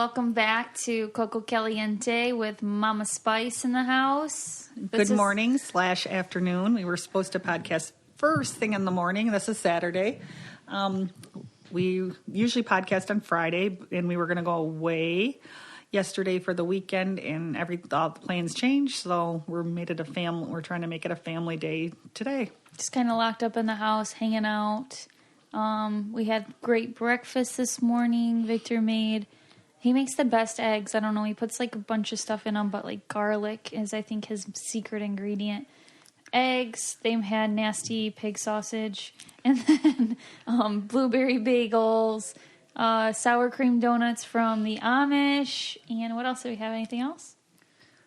welcome back to Coco Caliente with Mama Spice in the house. Good morning / afternoon. We were supposed to podcast first thing in the morning. This is Saturday. We usually podcast on Friday, and we were going to go away yesterday for the weekend, and all the plans changed, so we're trying to make it a family day today. Just kind of locked up in the house, hanging out. We had great breakfast this morning. He makes the best eggs. I don't know. He puts like a bunch of stuff in them, but like garlic is, I think, his secret ingredient. Eggs. They had nasty pig sausage, and then blueberry bagels, sour cream donuts from the Amish, and what else do we have? Anything else?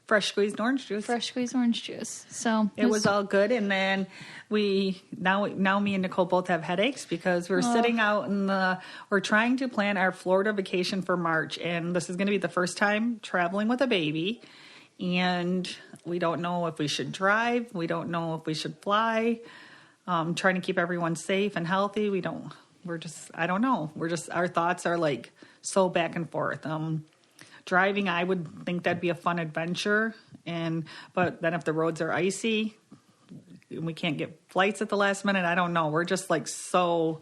Fresh squeezed orange juice. So it was all good, and then now me and Nicole both have headaches because we're sitting out we're trying to plan our Florida vacation for March, and this is going to be the first time traveling with a baby, and we don't know if we should drive. We don't know if we should fly. Trying to keep everyone safe and healthy. I don't know. Our thoughts are like so back and forth. Driving, I would think that'd be a fun adventure, but then if the roads are icy and we can't get flights at the last minute, I don't know. We're just like so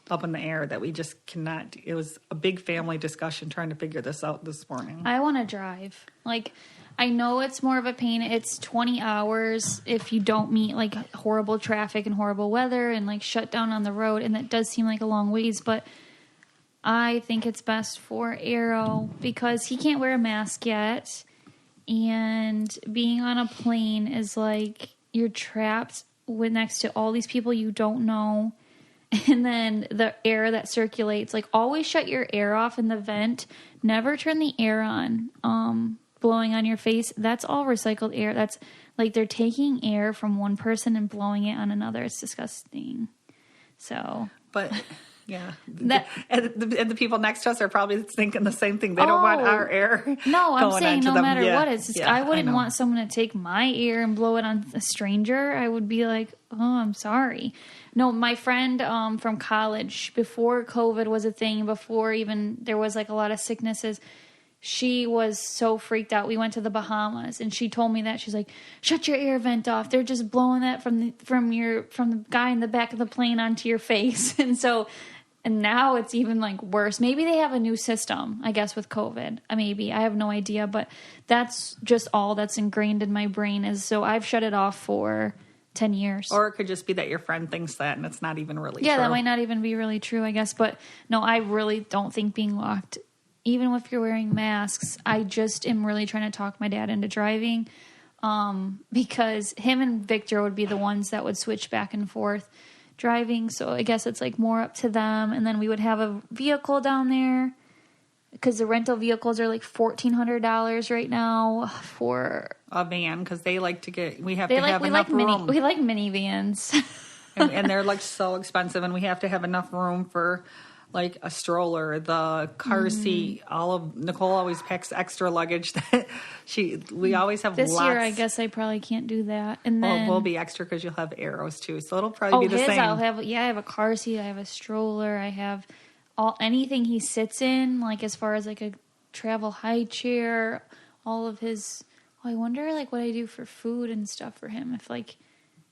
up in the air that we just cannot. It was a big family discussion trying to figure this out this morning. I want to drive. Like, I know it's more of a pain. It's 20 hours if you don't meet like horrible traffic and horrible weather and like shut down on the road, and that does seem like a long ways, but I think it's best for Arrow because he can't wear a mask yet, and being on a plane is like you're trapped next to all these people you don't know, and then the air that circulates. Like, always shut your air off in the vent. Never turn the air on. Blowing on your face. That's all recycled air. That's like they're taking air from one person and blowing it on another. It's disgusting. So, but. Yeah, and the people next to us are probably thinking the same thing. They don't want our air. No, I'm saying no matter what, it's just, I wouldn't want want someone to take my air and blow it on a stranger. I would be like, oh, I'm sorry. No, my friend from college, before COVID was a thing, before even there was like a lot of sicknesses, she was so freaked out. We went to the Bahamas, and she told me that. She's like, shut your air vent off. They're just blowing that from the guy in the back of the plane onto your face. And now it's even like worse. Maybe they have a new system, I guess, with COVID. Maybe. I have no idea, but that's just all that's ingrained in my brain is, so I've shut it off for 10 years. Or it could just be that your friend thinks that and it's not even really true. Yeah, that might not even be really true, I guess. But no, I really don't think being locked, even if you're wearing masks, I just am really trying to talk my dad into driving, because him and Victor would be the ones that would switch back and forth driving. So I guess it's like more up to them. And then we would have a vehicle down there because the rental vehicles are like $1,400 right now for a van, because they like to get, we have enough room. We like minivans. and they're like so expensive, and we have to have enough room for like a stroller, the car seat. Nicole always packs extra luggage that we always have this lots. Year, I guess I probably can't do that. And then we'll be extra because you'll have Arrows too, so it'll probably be the same. I have a car seat, I have a stroller, I have anything he sits in, like as far as like a travel high chair, all of his. I wonder like what I do for food and stuff for him. If like,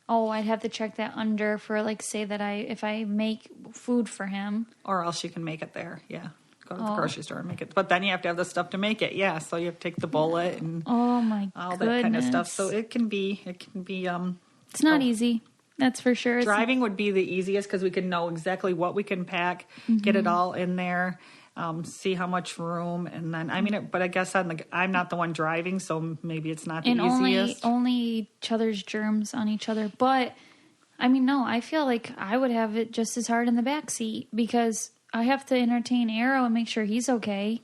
I'd have to check that under for like, say that if I make food for him. Or else you can make it there, yeah. Go to the grocery store and make it. But then you have to have the stuff to make it, yeah. So you have to take the bullet and all that kind of stuff. So it can be. It's not easy, that's for sure. Driving would be the easiest because we can know exactly what we can pack, get it all in there. See how much room, and then but I guess I'm not the one driving, so maybe it's not the easiest. Only each other's germs on each other. But no, I feel like I would have it just as hard in the back seat because I have to entertain Arrow and make sure he's okay.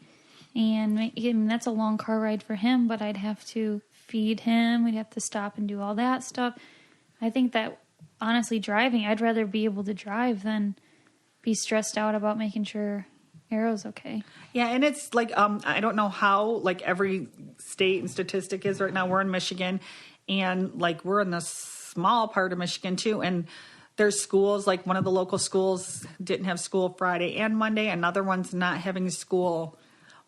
And that's a long car ride for him, but I'd have to feed him. We'd have to stop and do all that stuff. I think that honestly, driving, I'd rather be able to drive than be stressed out about making sure Arrow's okay. Yeah, and it's like, I don't know how, like, every state and statistic is right now. We're in Michigan, and, like, we're in the small part of Michigan, too, and there's schools, like, one of the local schools didn't have school Friday and Monday. Another one's not having school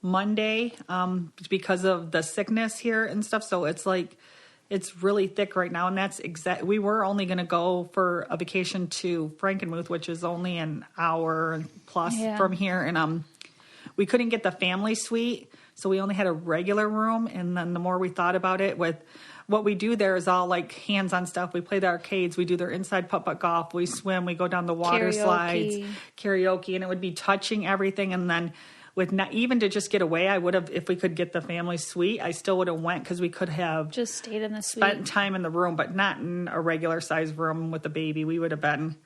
Monday because of the sickness here and stuff. So it's like, it's really thick right now. And that's we were only going to go for a vacation to Frankenmuth, which is only an hour plus from here. And we couldn't get the family suite. So we only had a regular room. And then the more we thought about it, with what we do there is all like hands-on stuff. We play the arcades. We do their inside putt-putt golf. We swim. We go down the water slides, karaoke. And it would be touching everything. And then with not even to just get away, I would have, if we could get the family suite, I still would have went because we could have just stayed in the suite, spent time in the room, but not in a regular size room with the baby. We would have been,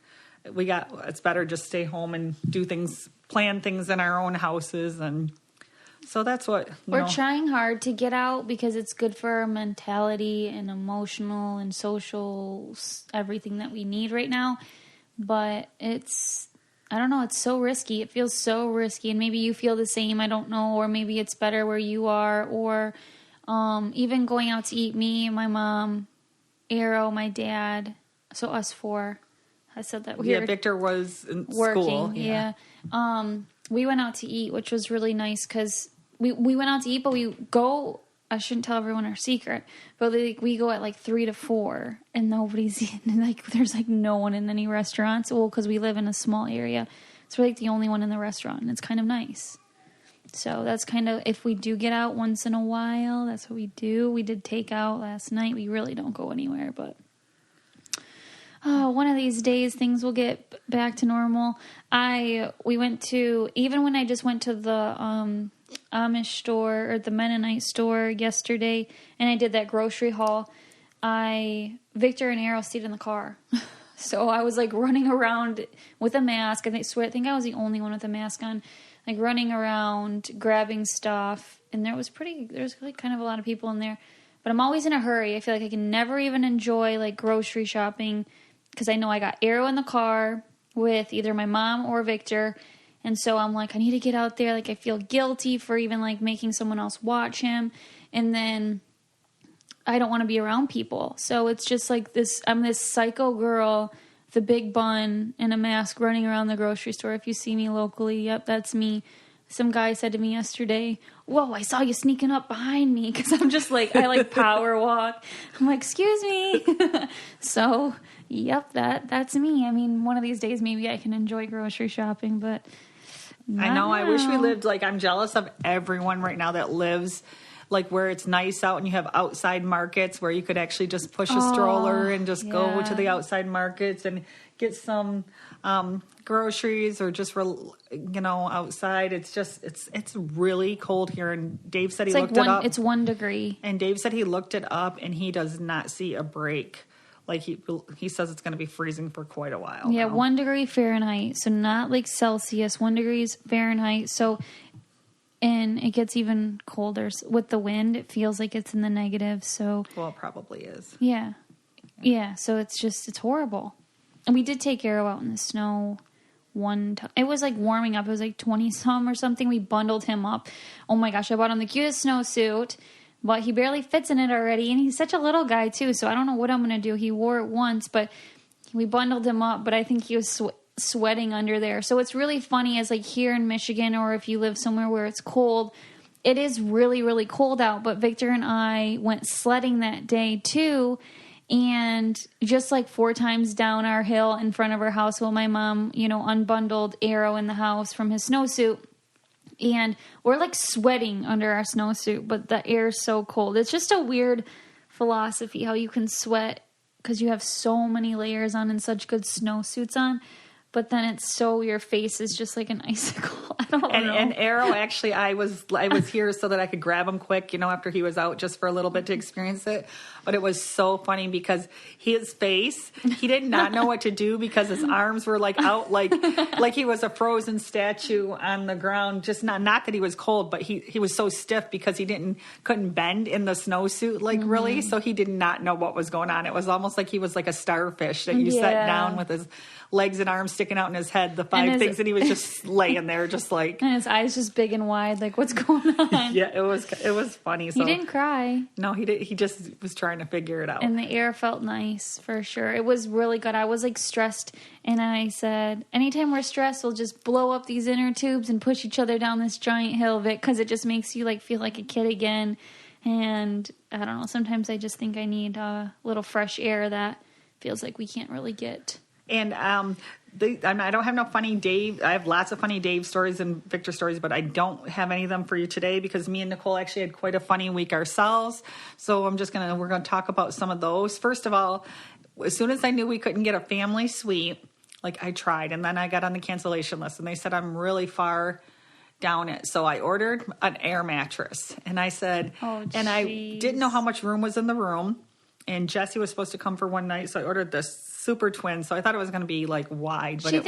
it's better just stay home and do things, plan things in our own houses. And so that's what we're trying hard to get out because it's good for our mentality and emotional and social, everything that we need right now. But I don't know, it's so risky. It feels so risky, and maybe you feel the same, I don't know, or maybe it's better where you are, or even going out to eat, me, my mom, Arrow, my dad, so us four. I said that weird. Yeah, Victor was in working, school. Yeah. We went out to eat, which was really nice, because we went out to eat, but we go... I shouldn't tell everyone our secret, but we go at like 3 to 4 and nobody's in, like, there's like no one in any restaurants. Well, because we live in a small area. So we're like the only one in the restaurant, and it's kind of nice. So that's kind of, if we do get out once in a while, that's what we do. We did take out last night. We really don't go anywhere, but one of these days things will get back to normal. We went to, even when I just went to the, Amish store or the Mennonite store yesterday, and I did that grocery haul, Victor and Arrow stayed in the car. So I was like running around with a mask, and I think I was the only one with a mask on, like running around grabbing stuff, and there's like kind of a lot of people in there, but I'm always in a hurry. I feel like I can never even enjoy like grocery shopping because I know I got Arrow in the car with either my mom or Victor. And so I'm like, I need to get out there. Like, I feel guilty for even, like, making someone else watch him. And then I don't want to be around people. So it's just like this, I'm this psycho girl, the big bun and a mask running around the grocery store. If you see me locally, yep, that's me. Some guy said to me yesterday, whoa, I saw you sneaking up behind me. Because I'm just like, I like power walk. I'm like, excuse me. So, yep, that's me. I mean, one of these days maybe I can enjoy grocery shopping, but... I know. I wish we lived, like, I'm jealous of everyone right now that lives, like, where it's nice out and you have outside markets where you could actually just push a stroller and just go to the outside markets and get some groceries or just, outside. It's just, it's really cold here. And Dave said he looked it up. It's 1 degree. And Dave said he looked it up and he does not see a break. Like, he says it's going to be freezing for quite a while. Yeah, now. 1 degree Fahrenheit. So not like Celsius, 1 degrees Fahrenheit. So, and it gets even colder. With the wind, it feels like it's in the negative. So, well, it probably is. Yeah. Yeah, so it's horrible. And we did take Arrow out in the snow one time. It was like warming up. It was like 20-some or something. We bundled him up. Oh my gosh, I bought him the cutest snowsuit. But he barely fits in it already, and he's such a little guy, too, so I don't know what I'm going to do. He wore it once, but we bundled him up, but I think he was sweating under there. So it's really funny as, like, here in Michigan, or if you live somewhere where it's cold, it is really, really cold out. But Victor and I went sledding that day, too, and just, like, 4 times down our hill in front of our house while my mom, unbundled Arrow in the house from his snowsuit. And we're like sweating under our snowsuit, but the air is so cold. It's just a weird philosophy how you can sweat because you have so many layers on and such good snowsuits on. But then it's so, your face is just like an icicle. I don't know. And Arrow, actually, I was here so that I could grab him quick, after he was out just for a little bit to experience it. But it was so funny because his face, he did not know what to do because his arms were like out, like he was a frozen statue on the ground. Just not that he was cold, but he was so stiff because he couldn't bend in the snowsuit, really. So he did not know what was going on. It was almost like he was like a starfish that you set down with his legs and arms sticking out in his head, the 5 things, and he was just laying there, just just like, and his eyes just big and wide, like, what's going on? yeah, it was funny. So He didn't cry. No, he did. He just was trying to figure it out. And the air felt nice, for sure. It was really good. I was, like, stressed, and I said, anytime we're stressed, we'll just blow up these inner tubes and push each other down this giant hill, Vic, because it just makes you, like, feel like a kid again. And I don't know, sometimes I just think I need a little fresh air that feels like we can't really get. And I don't have no funny Dave. I have lots of funny Dave stories and Victor stories, but I don't have any of them for you today because me and Nicole actually had quite a funny week ourselves. So we're gonna talk about some of those. First of all, as soon as I knew we couldn't get a family suite, like I tried, and then I got on the cancellation list, and they said I'm really far down it. So I ordered an air mattress, and I said, and I didn't know how much room was in the room, and Jesse was supposed to come for one night, so I ordered this super twin. So I thought it was going to be like wide, but she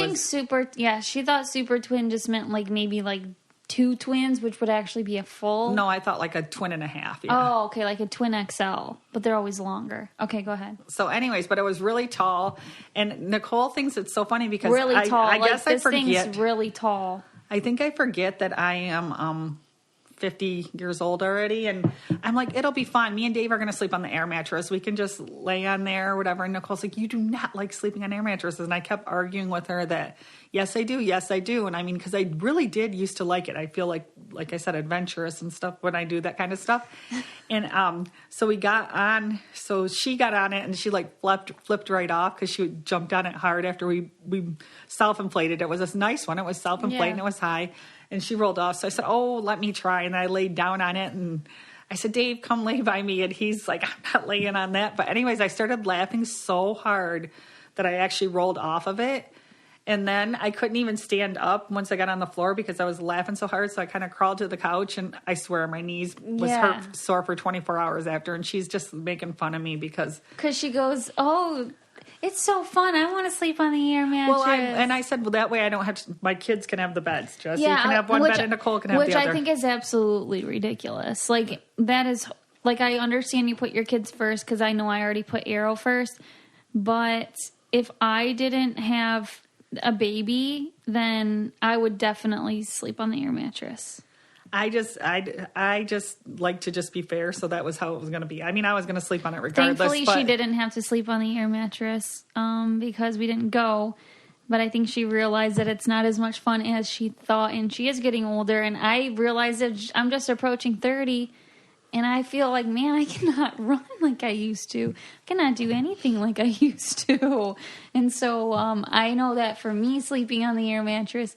thought super twin just meant like maybe like 2 twins, which would actually be a full. No, I thought like a twin and a half. Yeah. Oh, okay, like a twin XL, but they're always longer. Okay, go ahead. So anyways, but it was really tall, and Nicole thinks it's so funny because really tall. I guess this I forget. Thing's really tall. I think I forget that I am 50 years old already, and I'm like, it'll be fine. Me and Dave are going to sleep on the air mattress. We can just lay on there or whatever. And Nicole's like, you do not like sleeping on air mattresses. And I kept arguing with her that, yes, I do. Yes, I do. And I mean, because I really did used to like it. I feel like I said, adventurous and stuff when I do that kind of stuff. And so we got on, so she got on it, and she like flipped right off because she jumped on it hard after we self-inflated. It was this nice one. It was self-inflated and it was high. And she rolled off. So I said, oh, let me try. And I laid down on it. And I said, Dave, come lay by me. And he's like, I'm not laying on that. But anyways, I started laughing so hard that I actually rolled off of it. And then I couldn't even stand up once I got on the floor because I was laughing so hard. So I kind of crawled to the couch. And I swear my knees was hurt sore for 24 hours after. And she's just making fun of me because she goes, oh, it's so fun. I want to sleep on the air mattress. Well, I said, well, that way I don't have to, my kids can have the beds, Jesse. You can have one bed and Nicole can have the other. Which I think is absolutely ridiculous. Like, that is, like, I understand you put your kids first because I know I already put Arrow first. But if I didn't have a baby, then I would definitely sleep on the air mattress. I just like to just be fair, so that was how it was going to be. I mean, I was going to sleep on it regardless. Thankfully, she didn't have to sleep on the air mattress because we didn't go. But I think she realized that it's not as much fun as she thought, and she is getting older. And I realized that I'm just approaching 30, and I feel like, man, I cannot run like I used to. I cannot do anything like I used to. And so I know that for me, sleeping on the air mattress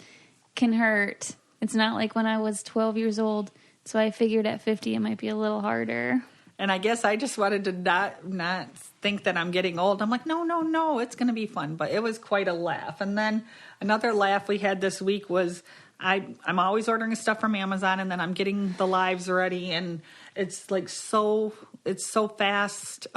can hurt. It's not like when I was 12 years old. So I figured at 50 it might be a little harder. And I guess I just wanted to not think that I'm getting old. I'm like, no, it's going to be fun. But it was quite a laugh. And then another laugh we had this week was I'm always ordering stuff from Amazon, and then I'm getting the lives ready, and it's like it's so fast.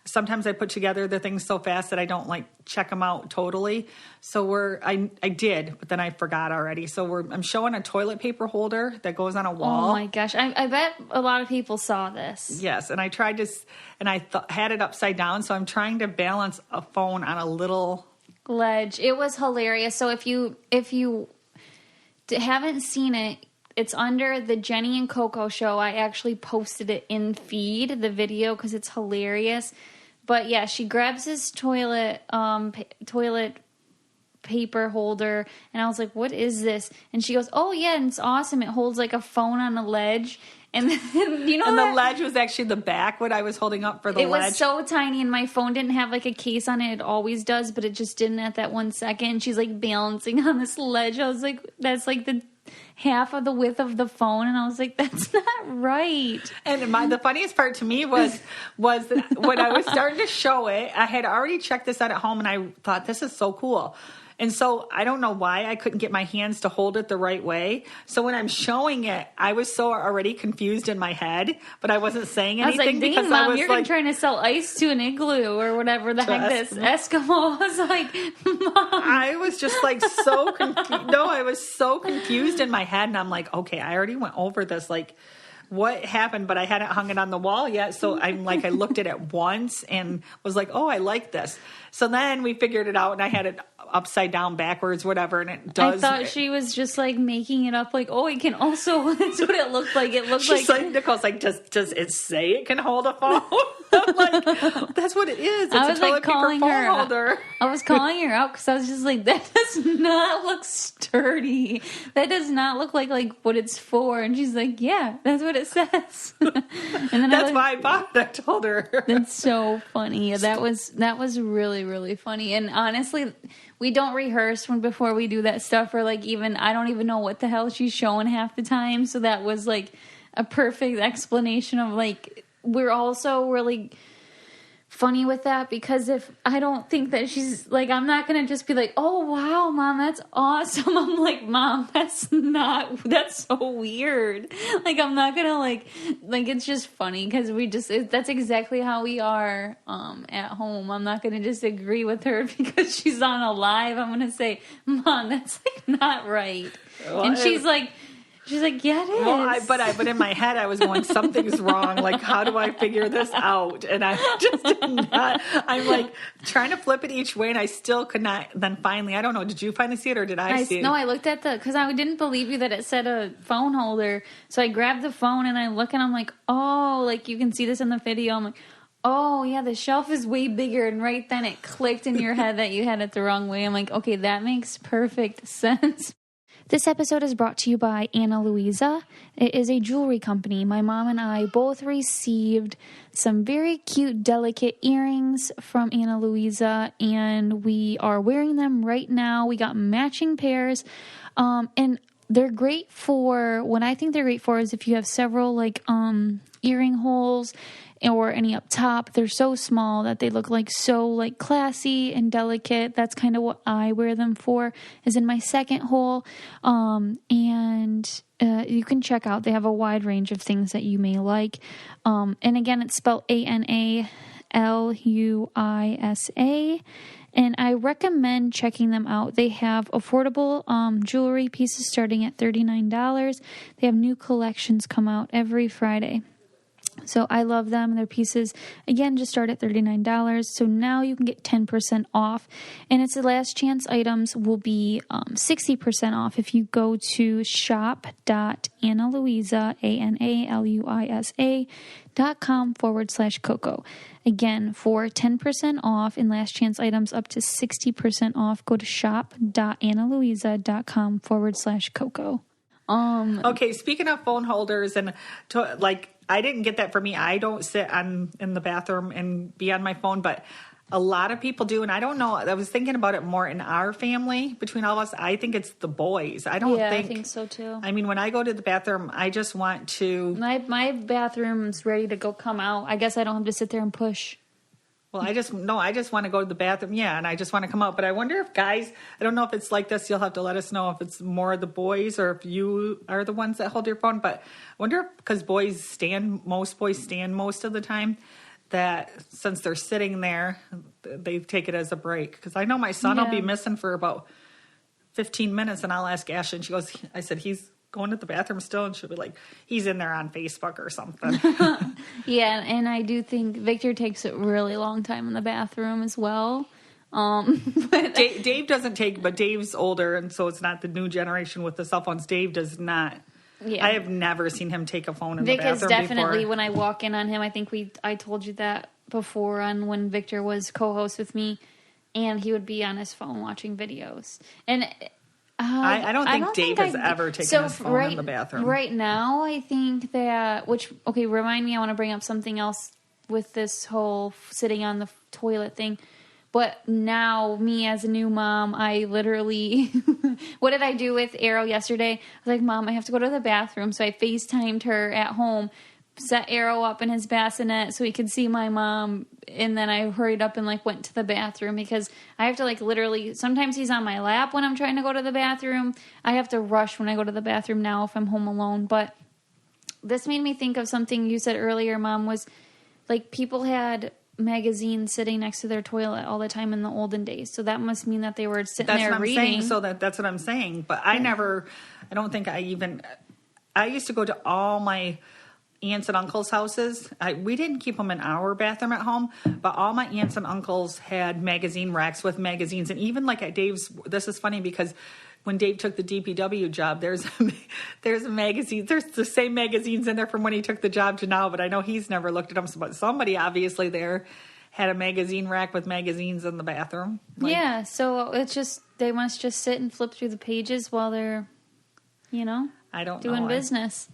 Sometimes I put together the things so fast that I don't like check them out totally. So I did, but then I forgot already. So I'm showing a toilet paper holder that goes on a wall. Oh my gosh. I bet a lot of people saw this. Yes. And I tried to, and I had it upside down. So I'm trying to balance a phone on a little ledge. It was hilarious. So if you haven't seen it, it's under the Jeni and Coco show. I actually posted it in feed, the video, because it's hilarious. But yeah, she grabs this toilet paper holder, and I was like, what is this? And she goes, oh yeah, and it's awesome. It holds like a phone on a ledge. And then, and the ledge was actually the back, what I was holding up for the ledge. It was so tiny, and my phone didn't have like a case on it. It always does, but it just didn't at that 1 second. And she's like balancing on this ledge. I was like, that's like the half of the width of the phone, and I was like, that's not right. And the funniest part to me was that when I was starting to show it, I had already checked this out at home, and I thought, this is so cool. And so I don't know why I couldn't get my hands to hold it the right way. So when I'm showing it, I was so already confused in my head, but I wasn't saying anything. I was like, because Mom, I was you're like, trying to sell ice to an igloo or whatever the heck this Eskimo. I was like, Mom. I was just like so confused. No, I was so confused in my head, and I'm like, okay, I already went over this like what happened, but I hadn't hung it on the wall yet. So I looked at it once and was like, oh, I like this. So then we figured it out, and I had it upside down, backwards, whatever, and it does. I thought she was just like making it up, like, oh, it can also. That's what it looked like. It looked She's like Nicole's like, does it say it can hold a phone? I'm like, that's what it is. It's a toilet paper phone holder. I was calling her out because I was just like, that does not look sturdy. That does not look like what it's for. And she's like, yeah, that's what it says. And then that's why I bought it. I told her. That's so funny. That was really, really funny. And honestly, we don't rehearse before we do that stuff, or even I don't even know what the hell she's showing half the time. So that was like a perfect explanation of we're also really funny with that, because if I don't think that she's I'm not gonna just be like, oh wow, Mom, that's awesome. I'm like, Mom, that's so weird. I'm not gonna it's just funny because that's exactly how we are at home. I'm not gonna just agree with her because she's on a live. I'm gonna say, Mom, that's not right. Well, and she's like, yeah, it is. Well, but in my head, I was going, something's wrong. How do I figure this out? And I just did not. I'm trying to flip it each way, and I still could not. Then finally, I don't know. Did you finally see it, or did I see it? No, I looked at because I didn't believe you that it said a phone holder. So I grabbed the phone and I look, and I'm like, oh, you can see this in the video. I'm like, oh yeah, the shelf is way bigger. And right then it clicked in your head that you had it the wrong way. I'm like, okay, that makes perfect sense. This episode is brought to you by Ana Luisa. It is a jewelry company. My mom and I both received some very cute, delicate earrings from Ana Luisa, and we are wearing them right now. We got matching pairs, and they're great for, what I think they're great for is if you have several earring holes or any up top. They're so small that they look so classy and delicate. That's kind of what I wear them for, is in my second hole. And you can check out, they have a wide range of things that you may like. And again, it's spelled ANALUISA. And I recommend checking them out. They have affordable jewelry pieces starting at $39. They have new collections come out every Friday. So I love them. Their pieces, again, just start at $39. So now you can get 10% off. And it's the last chance items will be 60% off if you go to shop.analuisa, ANALUISA.com/Coco. Again, for 10% off and last chance items up to 60% off, go to shop.analuisa.com/Coco. Okay, speaking of phone holders and I didn't get that for me. I don't sit in the bathroom and be on my phone, but a lot of people do. And I don't know. I was thinking about it more in our family, between all of us. I think it's the boys. I think so too. I mean, when I go to the bathroom, I just want to. My bathroom's ready to come out. I guess I don't have to sit there and push. Well, I just want to go to the bathroom. Yeah, and I just want to come out. But I wonder if guys, I don't know if it's like this. You'll have to let us know if it's more the boys or if you are the ones that hold your phone. But I wonder if, because most boys stand most of the time, that since they're sitting there, they take it as a break. Because I know my son will be missing for about 15 minutes, and I'll ask Ashley, and I said, he's going to the bathroom still, and she'll be like, he's in there on Facebook or something. Yeah, and I do think Victor takes a really long time in the bathroom as well. But Dave doesn't take, but Dave's older, and so it's not the new generation with the cell phones. Dave does not. Yeah. I have never seen him take a phone in the bathroom before. Vic is definitely, when I walk in on him, I think I told you that before on when Victor was co-host with me, and he would be on his phone watching videos. And I don't think Dave has ever taken his phone in the bathroom. Right now, I think that, remind me, I want to bring up something else with this whole sitting on the toilet thing. But now, me as a new mom, I literally, what did I do with Arrow yesterday? I was like, Mom, I have to go to the bathroom. So I FaceTimed her at home, set Arrow up in his bassinet so he could see my mom. And then I hurried up and went to the bathroom because I have to literally, sometimes he's on my lap when I'm trying to go to the bathroom. I have to rush when I go to the bathroom now if I'm home alone. But this made me think of something you said earlier, Mom, was people had magazines sitting next to their toilet all the time in the olden days. So that must mean that they were sitting there reading. Saying. So that's what I'm saying. But I used to go to all my aunts and uncles' houses. We didn't keep them in our bathroom at home, but all my aunts and uncles had magazine racks with magazines. And even like at Dave's, this is funny because when Dave took the DPW job, there's a magazine. There's the same magazines in there from when he took the job to now, but I know he's never looked at them. But somebody obviously there had a magazine rack with magazines in the bathroom. Yeah, so it's just, they must just sit and flip through the pages while they're, I don't doing know. business.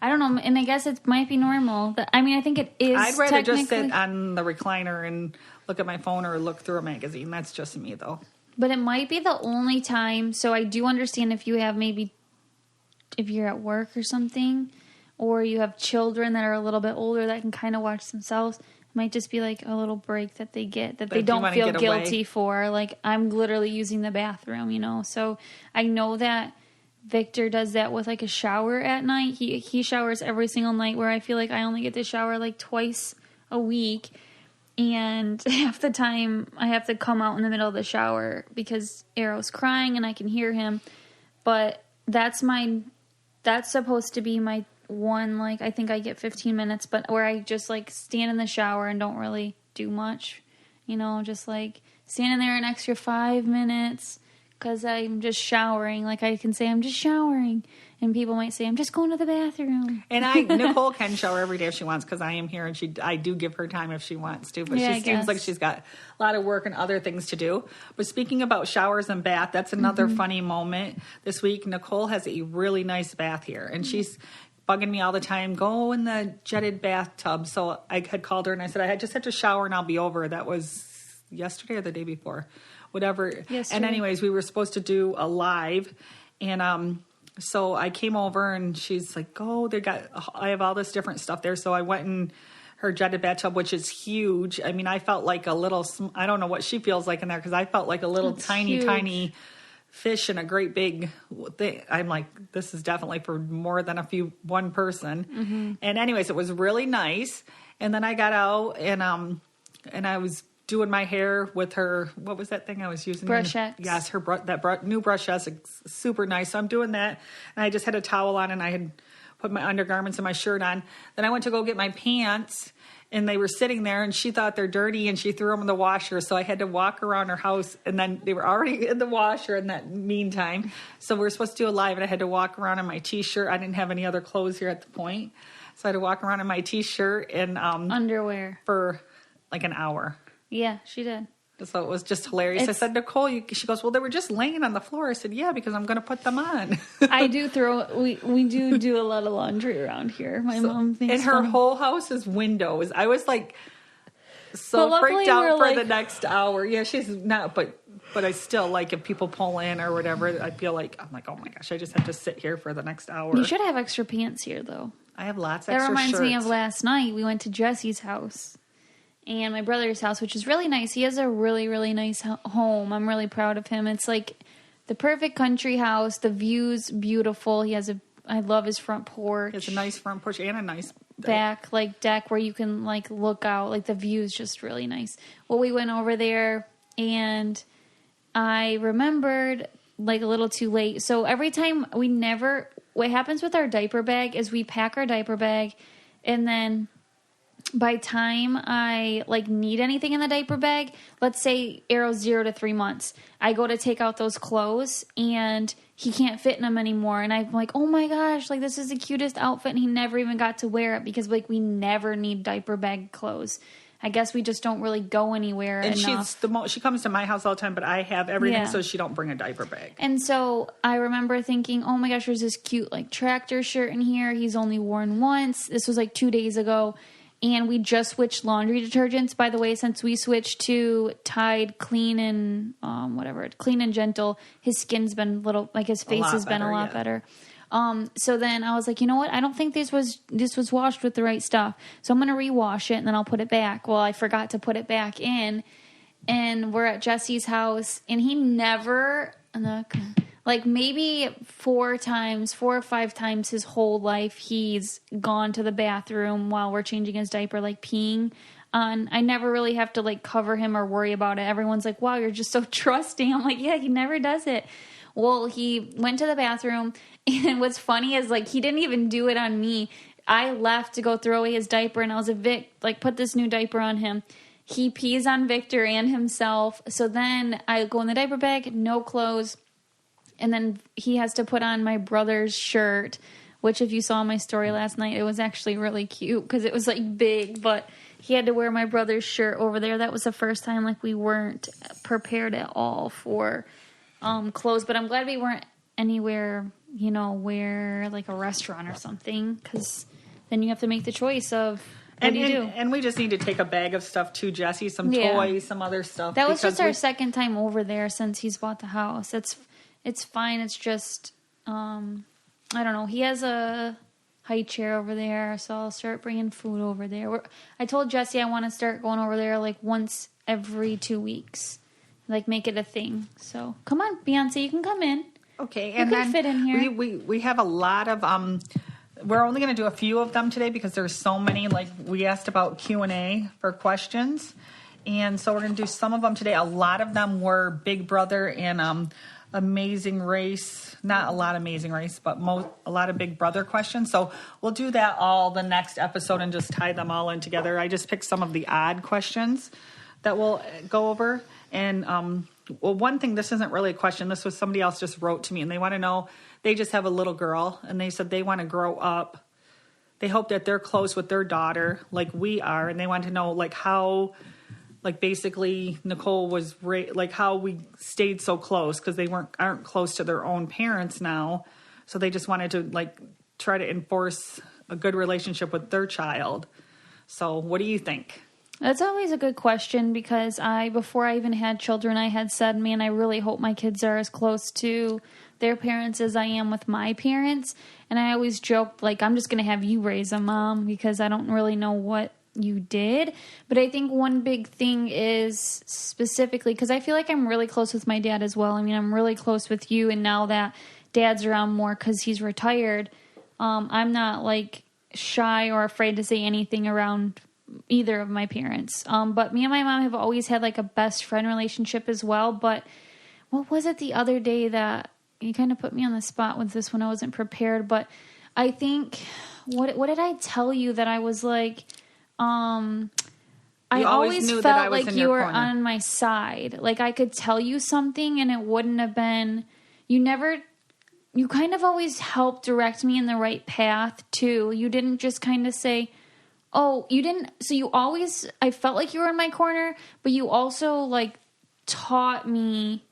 I don't know, and I guess it might be normal. I think it is. I'd rather just sit on the recliner and look at my phone or look through a magazine. That's just me, though. But it might be the only time, so I do understand if you have if you're at work or something, or you have children that are a little bit older that can kind of watch themselves. It might just be like a little break that they get that they don't feel guilty for. Like, I'm literally using the bathroom, So I know that Victor does that with like a shower at night. He showers every single night, where I feel like I only get to shower like twice a week. And half the time I have to come out in the middle of the shower because Arrow's crying and I can hear him. But that's supposed to be my one, like, I think I get 15 minutes, but where I just like stand in the shower and don't really do much, just like standing there an extra 5 minutes because I'm just showering. Like, I can say I'm just showering, and people might say I'm just going to the bathroom. And Nicole can shower every day if she wants because I am here, and I do give her time if she wants to. But she seems like she's got a lot of work and other things to do. But speaking about showers and bath, that's another funny moment this week. Nicole has a really nice bath here, and she's bugging me all the time, go in the jetted bathtub. So I had called her and I said, I just had to shower and I'll be over. That was yesterday or the day before, whatever. Yesterday. And anyways, we were supposed to do a live, and so I came over and she's like, I have all this different stuff there. So I went in her jetted bathtub, which is huge. I mean, I felt like a little, I don't know what she feels like in there, because I felt like a little tiny fish in a great big thing. I'm like, this is definitely for more than one person. Mm-hmm. And anyways, it was really nice. And then I got out and I was doing my hair with her. What was that thing I was using? Brush X. Yes, new Brush X. It's super nice. So I'm doing that. And I just had a towel on and I had put my undergarments and my shirt on. Then I went to go get my pants, and they were sitting there, and she thought they're dirty, and she threw them in the washer. So I had to walk around her house, and then they were already in the washer in that meantime. So we were supposed to do a live, and I had to walk around in my T-shirt. I didn't have any other clothes here at the point. So I had to walk around in my T-shirt and underwear for like an hour. Yeah, she did. So it was just hilarious. I said, Nicole, she goes, well, they were just laying on the floor. I said, yeah, because I'm going to put them on. I do we do a lot of laundry around here. My mom thinks. And her whole house is windows. I was like freaked out for the next hour. Yeah, she's not, but I still, like, if people pull in or whatever, I feel like, I'm like, oh my gosh, I just have to sit here for the next hour. You should have extra pants here, though. I have lots of extra shirts. That reminds me of last night. We went to Jesse's house. And my brother's house, which is really nice. He has a really, really nice home. I'm really proud of him. It's like the perfect country house. The view's beautiful. I love his front porch. It's a nice front porch and a nice back deck where you can look out. Like, the view's just really nice. Well, we went over there and I remembered a little too late. So every time what happens with our diaper bag is we pack our diaper bag, and then by time I need anything in the diaper bag, let's say Arrow's 0 to 3 months, I go to take out those clothes and he can't fit in them anymore. And I'm like, oh my gosh, this is the cutest outfit. And he never even got to wear it because we never need diaper bag clothes. I guess we just don't really go anywhere enough. She comes to my house all the time, but I have everything so she don't bring a diaper bag. And so I remember thinking, oh my gosh, there's this cute tractor shirt in here. He's only worn once. This was 2 days ago. And we just switched laundry detergents. By the way, since we switched to Tide Clean and Clean and Gentle, his skin's been his face has been a lot better. So then I was like, you know what? I don't think this was washed with the right stuff. So I'm going to rewash it and then I'll put it back. Well, I forgot to put it back in, and we're at Jesse's house, and he never, maybe 4 or 5 times his whole life, he's gone to the bathroom while we're changing his diaper, peeing on. I never really have to cover him or worry about it. Everyone's like, wow, you're just so trusting. I'm like, yeah, he never does it. Well, he went to the bathroom, and what's funny is he didn't even do it on me. I left to go throw away his diaper, and I was like, Vic, like, put this new diaper on him. He pees on Victor and himself. So then I go in the diaper bag, no clothes. And then he has to put on my brother's shirt, which if you saw my story last night, it was actually really cute because it was like big, but he had to wear my brother's shirt over there. That was the first time like we weren't prepared at all for clothes, but I'm glad we weren't anywhere, you know, where like a restaurant or something, because then you have to make the choice of what do you do? And we just need to take a bag of stuff too, Jesse, some toys, some other stuff. That was just our second time over there since he's bought the house. It's fine. It's just, I don't know. He has a high chair over there, so I'll start bringing food over there. I told Jesse I want to start going over there like once every 2 weeks, like make it a thing. So come on, Beyonce, you can come in. Okay, and then fit in here. We have a lot of we're only going to do a few of them today because there's so many. Like we asked about Q&A for questions, and so we're going to do some of them today. A lot of them were Big Brother and Amazing Race. Not a lot of Amazing Race, but a lot of Big Brother questions. So we'll do that all the next episode and just tie them all in together. I just picked some of the odd questions that we'll go over. And well, one thing, this isn't really a question. This was somebody else just wrote to me, and they want to know, they just have a little girl, and they said they want to grow up. They hope that they're close with their daughter like we are, and they want to know like how, like basically Nicole was like how we stayed so close because they aren't close to their own parents now. So they just wanted to like try to enforce a good relationship with their child. So what do you think? That's always a good question because before I even had children, I had said, man, I really hope my kids are as close to their parents as I am with my parents. And I always joked, like, I'm just going to have you raise them, Mom, because I don't really know what you did. But I think one big thing is specifically, because I feel like I'm really close with my dad as well. I mean, I'm really close with you. And now that Dad's around more because he's retired, I'm not, like, shy or afraid to say anything around either of my parents. But me and my mom have always had like a best friend relationship as well. But what was it the other day that you kind of put me on the spot with this when I wasn't prepared? But I think, what did I tell you that I was like, I always knew felt like you were on my side. Like I could tell you something and it wouldn't have been, you kind of always helped direct me in the right path too. You didn't just kind of say, oh, you didn't. So you always, I felt like you were in my corner, but you also like taught me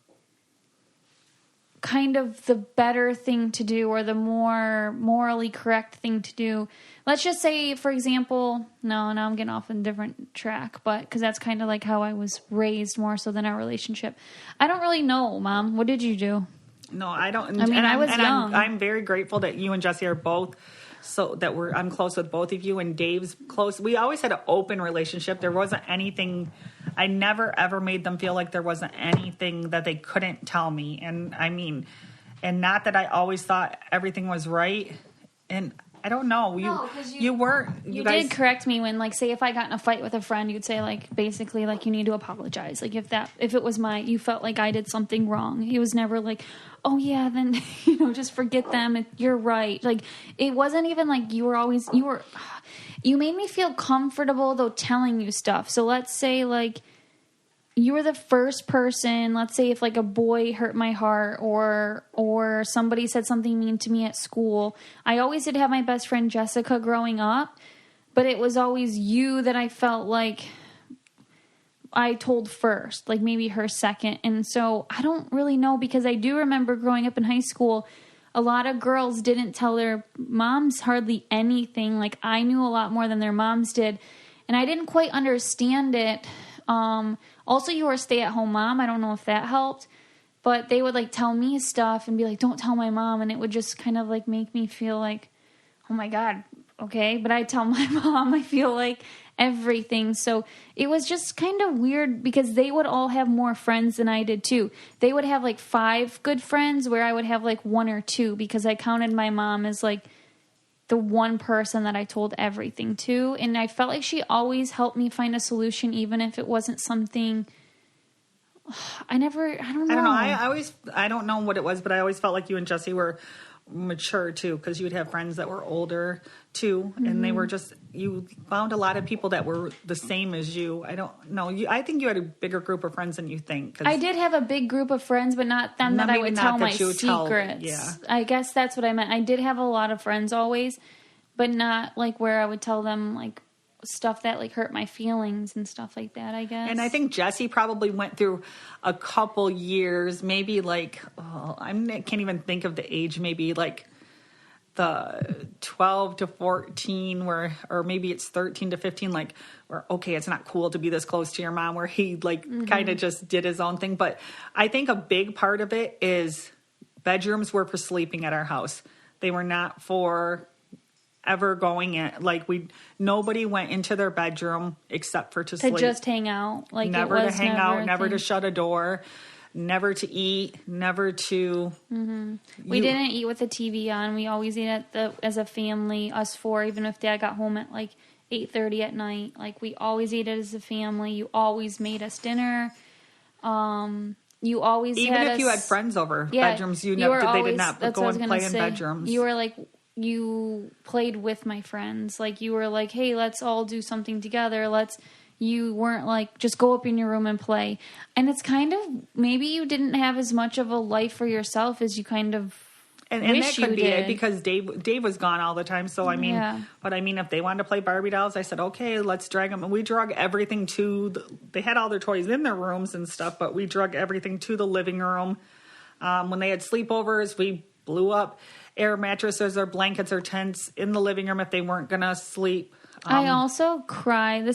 kind of the better thing to do or the more morally correct thing to do. Let's just say, for example, now I'm getting off a different track, but because that's kind of like how I was raised more so than our relationship. I don't really know, Mom. What did you do? No, I don't. I mean, I was young. I'm very grateful that you and Jesse are both. So that I'm close with both of you, and Dave's close. We always had an open relationship. There wasn't anything. I never ever made them feel like there wasn't anything that they couldn't tell me. And I mean, and not that I always thought everything was right. And I don't know. You guys did correct me when, like, say if I got in a fight with a friend, you'd say like basically like you need to apologize. Like if it was you felt like I did something wrong. He was never like, oh yeah, then just forget them. You're right. Like it wasn't even like you made me feel comfortable though telling you stuff. So let's say like you were the first person, let's say if like a boy hurt my heart or somebody said something mean to me at school. I always did have my best friend Jessica growing up, but it was always you that I felt like I told first, like maybe her second. And so I don't really know because I do remember growing up in high school, a lot of girls didn't tell their moms hardly anything. Like I knew a lot more than their moms did. And I didn't quite understand it. Also, you were a stay-at-home mom. I don't know if that helped, but they would like tell me stuff and be like, don't tell my mom. And it would just kind of like make me feel like, oh my God, okay. But I tell my mom, I feel like everything. So it was just kind of weird because they would all have more friends than I did too. They would have like 5 good friends where I would have like 1 or 2 because I counted my mom as like the one person that I told everything to. And I felt like she always helped me find a solution, even if it wasn't something I don't know. I don't know what it was, but I always felt like you and Jesse were mature too, because you would have friends that were older too, and they were just, you found a lot of people that were the same as you. I don't know. I think you had a bigger group of friends than you think. 'Cause I did have a big group of friends, but not them that I would tell my secrets. Yeah. I guess that's what I meant. I did have a lot of friends always, but not like where I would tell them like stuff that like hurt my feelings and stuff like that, I guess. And I think Jesse probably went through a couple years, maybe like, I can't even think of the age, maybe like the 12 to 14 or maybe it's 13 to 15, like where, okay, it's not cool to be this close to your mom, where he like kind of just did his own thing. But I think a big part of it is bedrooms were for sleeping at our house. They were not for ever going in, like nobody went into their bedroom except for to sleep. To just hang out. Like never it was to hang out, never thing. to shut a door, never to eat, never to... We didn't eat with the TV on. We always ate as a family, us four, even if Dad got home at like 8:30 at night. Like we always ate it as a family. You always made us dinner. You always even had if you had friends over, bedrooms, they did not go and play in bedrooms. You were like, you played with my friends. Like you were like, hey, let's all do something together. You weren't like, just go up in your room and play. And it's kind of, maybe you didn't have as much of a life for yourself as you kind of and wish that could be did. it, because Dave was gone all the time. So I mean, but I mean, if they wanted to play Barbie dolls, I said, okay, let's drag them. And we drug everything they had all their toys in their rooms and stuff, but we drug everything to the living room. When they had sleepovers, we blew up air mattresses or blankets or tents in the living room if they weren't going to sleep. I also cried.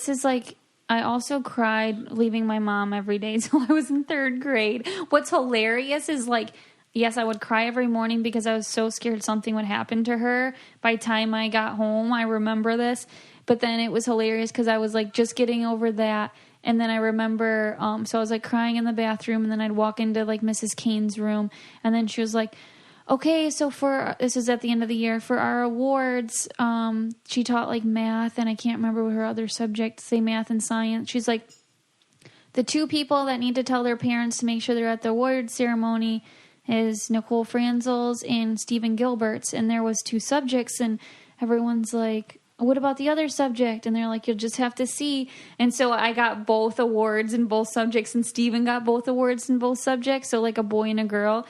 I also cried leaving my mom every day until I was in 3rd grade. What's hilarious is like, yes, I would cry every morning because I was so scared something would happen to her. By the time I got home, I remember this. But then it was hilarious because I was like just getting over that. And then I remember, so I was like crying in the bathroom, and then I'd walk into like Mrs. Kane's room, and then she was like, okay, so this is at the end of the year, for our awards, she taught like math, and I can't remember what her other subjects, say math and science. She's like, the 2 people that need to tell their parents to make sure they're at the award ceremony is Nicole Franzel's and Stephen Gilbert's. And there was 2 subjects, and everyone's like, what about the other subject? And they're like, you'll just have to see. And so I got both awards in both subjects, and Steven got both awards in both subjects. So like a boy and a girl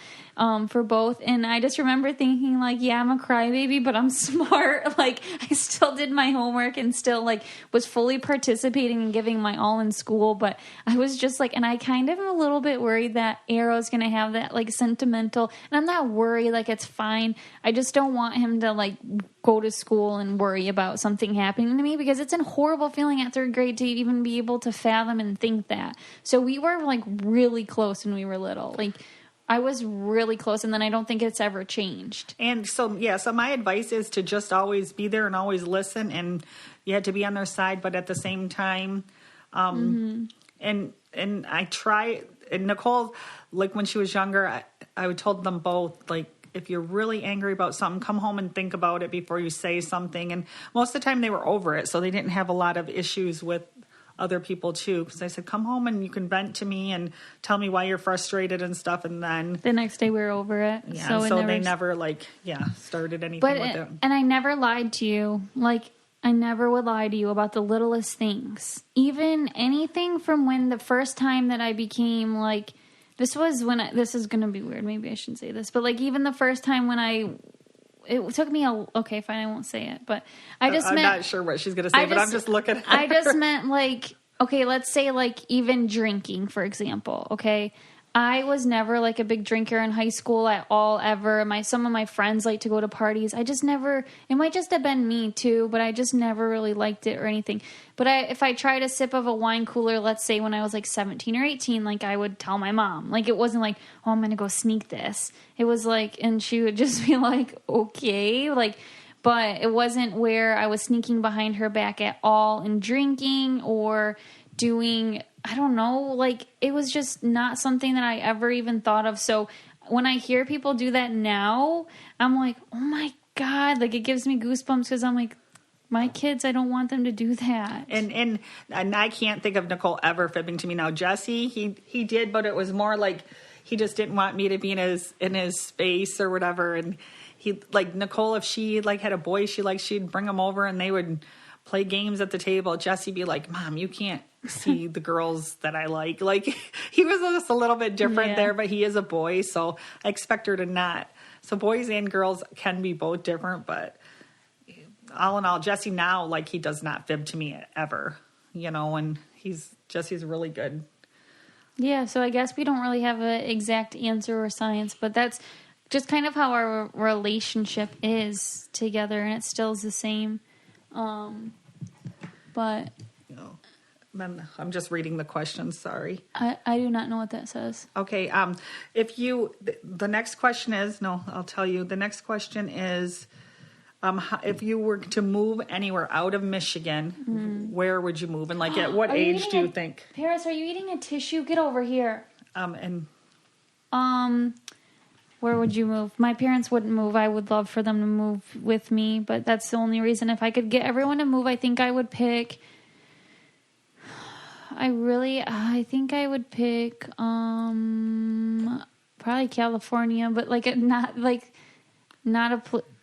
for both. And I just remember thinking like, yeah, I'm a crybaby, but I'm smart. Like I still did my homework and still like was fully participating and giving my all in school. But I was just like, and I kind of am a little bit worried that Arrow's going to have that like sentimental, and I'm not worried, like it's fine. I just don't want him to like go to school and worry about something happening to me, because it's a horrible feeling at 3rd grade to even be able to fathom and think that. So we were like really close when we were little. Like I was really close, and then I don't think it's ever changed. And so my advice is to just always be there and always listen, and you had to be on their side, but at the same time, and I try, and Nicole, like when she was younger, I told them both, like, if you're really angry about something, come home and think about it before you say something. And most of the time they were over it, so they didn't have a lot of issues with other people too, because I said, come home and you can vent to me and tell me why you're frustrated and stuff. And then the next day we were over it. Yeah, so they never started anything with it. And I never lied to you. Like I never would lie to you about the littlest things. Even anything from when the first time that I became like, this is going to be weird. Maybe I shouldn't say this, but like even the first time when it took me okay, fine, I won't say it, but I'm not sure what she's going to say, but I'm just looking at her. I just meant like, okay, let's say like even drinking, for example, okay? I was never like a big drinker in high school at all, ever. Some of my friends like to go to parties. I just never, it might just have been me too, but I just never really liked it or anything. But if I tried a sip of a wine cooler, let's say when I was like 17 or 18, like I would tell my mom. Like it wasn't like, oh, I'm going to go sneak this. It was like, and she would just be like, okay, like, but it wasn't where I was sneaking behind her back at all and drinking or doing, I don't know, like it was just not something that I ever even thought of. So when I hear people do that now, I'm like, oh my God, like it gives me goosebumps, because I'm like, my kids, I don't want them to do that. And I can't think of Nicole ever fibbing to me now. Jesse, he did, but it was more like he just didn't want me to be in his space or whatever, and he like Nicole, if she like had a boy she'd bring him over and they would play games at the table. Jesse'd be like, Mom, you can't see the girls that I like. Like, he was just a little bit different there, but he is a boy, so I expect her to not. So boys and girls can be both different, but all in all, Jesse now, like, he does not fib to me ever, you know, and Jesse's really good. Yeah, so I guess we don't really have an exact answer or science, but that's just kind of how our relationship is together, and it still is the same. But I'm just reading the questions. Sorry, I do not know what that says. Okay, the next question is I'll tell you. The next question is, if you were to move anywhere out of Michigan, where would you move, and like at what age do you think? Paris, are you eating a tissue? Get over here. Where would you move? My parents wouldn't move. I would love for them to move with me, but that's the only reason. If I could get everyone to move, I think I would pick. I think I would pick probably California, but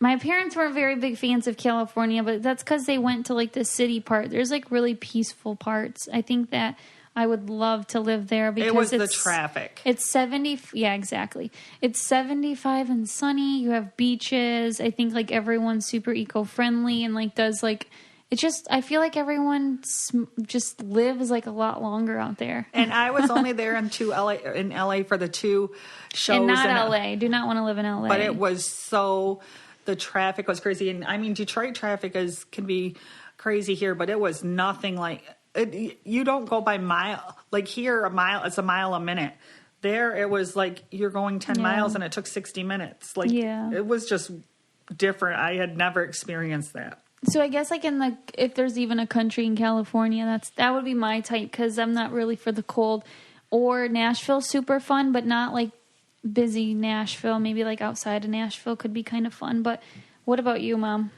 my parents weren't very big fans of California, but that's because they went to like the city part. There's like really peaceful parts. I think that I would love to live there because it was the traffic. It's 70. Yeah, exactly. It's 75 and sunny. You have beaches. I think like everyone's super eco-friendly and like does like, it's just, I feel like everyone just lives like a lot longer out there. And I was only there in LA for the 2 shows. And not LA. Do not want to live in LA. But it was the traffic was crazy. And I mean, Detroit traffic can be crazy here, but it was nothing like, you don't go by mile. Like here, it's a mile a minute. There, it was like you're going 10 miles and it took 60 minutes. Like, it was just different. I had never experienced that. So I guess like if there's even a country in California, that would be my type because I'm not really for the cold. Or Nashville, super fun, but not like busy Nashville. Maybe like outside of Nashville could be kind of fun. But what about you, Mom?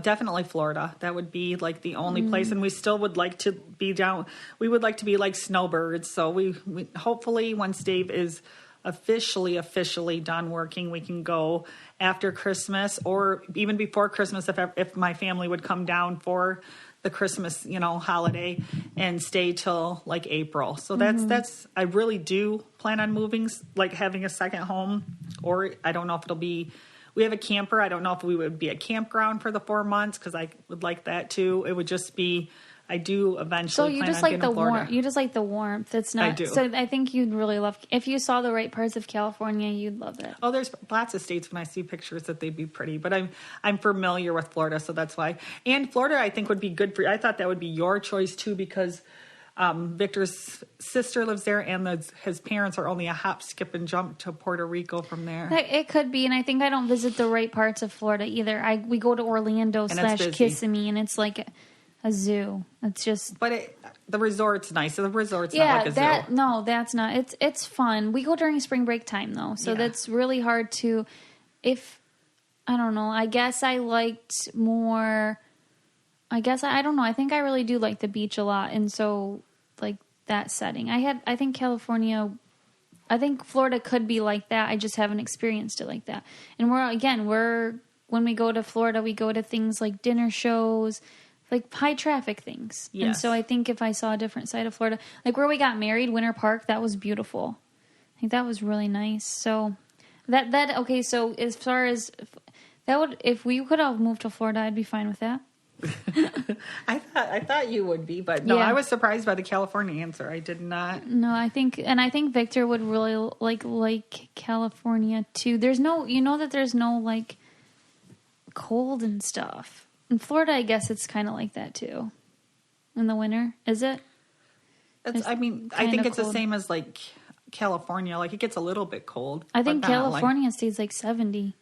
Definitely Florida. That would be like the only place, and we still would like to be down. We would like to be like snowbirds. So we hopefully once Dave is officially done working, we can go after Christmas or even before Christmas if my family would come down for the Christmas, holiday and stay till like April. So that's I really do plan on moving, like having a second home, or I don't know if it'll be. We have a camper. I don't know if we would be a campground for the 4 months because I would like that too. It would just be. I do eventually. So you just like the warmth. You just like the warmth. It's not. I do. So I think you'd really love. If you saw the right parts of California, you'd love it. Oh, there's lots of states when I see pictures that they'd be pretty, but I'm familiar with Florida, so that's why. And Florida, I think would be good for you. I thought that would be your choice too because Victor's sister lives there, and his parents are only a hop, skip, and jump to Puerto Rico from there. It could be, and I think I don't visit the right parts of Florida either. We go to Orlando / Kissimmee, and it's like a zoo. It's just, but the resort's nice. So the resort's not like a zoo. No, that's not. It's fun. We go during spring break time though, so that's really hard to. I don't know. I guess I liked more. I don't know. I think I really do like the beach a lot, and so like that setting. I think California. I think Florida could be like that. I just haven't experienced it like that. And when we go to Florida, we go to things like dinner shows. Like high traffic things. Yes. And so I think if I saw a different side of Florida, like where we got married, Winter Park, that was beautiful. I think that was really nice. So okay, so as far as that would, if we could have moved to Florida, I'd be fine with that. I thought you would be, but no, I was surprised by the California answer. I did not. No, I think Victor would really like California too. There's no, there's no like cold and stuff. In Florida, I guess it's kind of like that too. In the winter, is it? I think it's the same as like California. Like it gets a little bit cold. I think California stays like 70.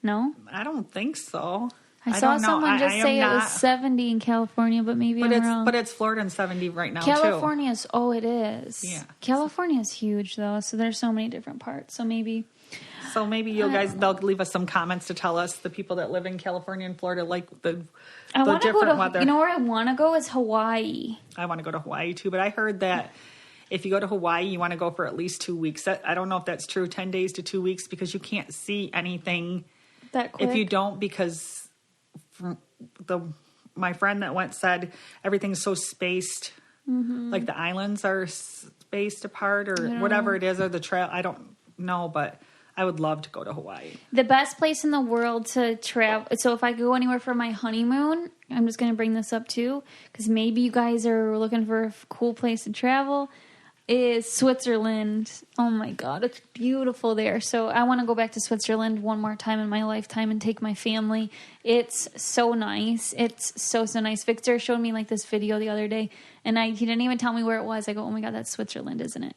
No? I don't think so. I saw someone just say it was 70 in California, but maybe I'm wrong. But it's Florida and 70 right now, California's, too. It is. Yeah. California's huge, though, so there's so many different parts. So maybe you guys, they'll leave us some comments to tell us, the people that live in California and Florida, like the different weather. You know where I want to go is Hawaii. I want to go to Hawaii, too, but I heard that if you go to Hawaii, you want to go for at least 2 weeks. I don't know if that's true, 10 days to 2 weeks, because you can't see anything That quick? If you don't, because my friend that went said everything's so spaced, like the islands are spaced apart or whatever it is, or the trail. I don't know, but I would love to go to Hawaii. The best place in the world to travel. So if I go anywhere for my honeymoon, I'm just going to bring this up too, because maybe you guys are looking for a cool place to travel, is Switzerland. Oh my God, it's beautiful there. So I want to go back to Switzerland one more time in my lifetime and take my family. It's so nice. It's so nice. Victor showed me like this video the other day, and he didn't even tell me where it was. I go, oh my God, that's Switzerland, isn't it?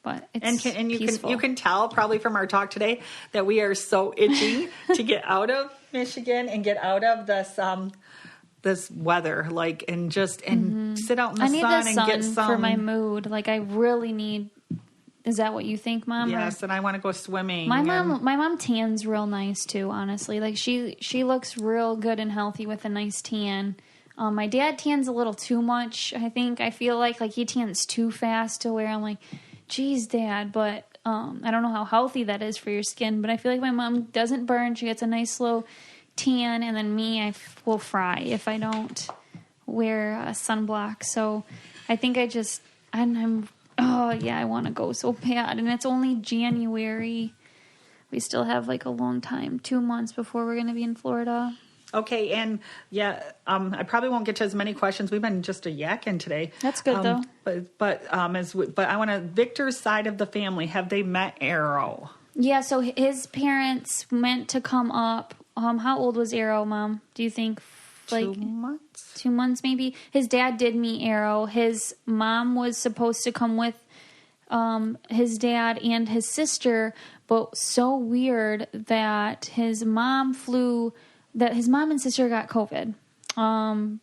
But it's and peaceful. you can tell probably from our talk today that we are so itchy to get out of Michigan and get out of this weather, like, and sit out in the sun and get sun for my mood. Like, I really need. Is that what you think, Mom? Yes, and I want to go swimming. My mom tans real nice too. Honestly, like she looks real good and healthy with a nice tan. My dad tans a little too much. I feel like he tans too fast to where I'm like, geez, Dad, but I don't know how healthy that is for your skin, but I feel like my mom doesn't burn. She gets a nice slow tan, and then me, I will fry if I don't wear a sunblock. So I think I want to go so bad, and it's only January. We still have like a long time, 2 months before we're going to be in Florida. Okay, and I probably won't get to as many questions. We've been just a yakking today. That's good though. But I want to Victor's side of the family. Have they met Arrow? Yeah, so his parents meant to come up. How old was Arrow, Mom? Do you think? Like 2 months? 2 months, maybe. His dad did meet Arrow. His mom was supposed to come with his dad and his sister, but so weird that his mom and sister got COVID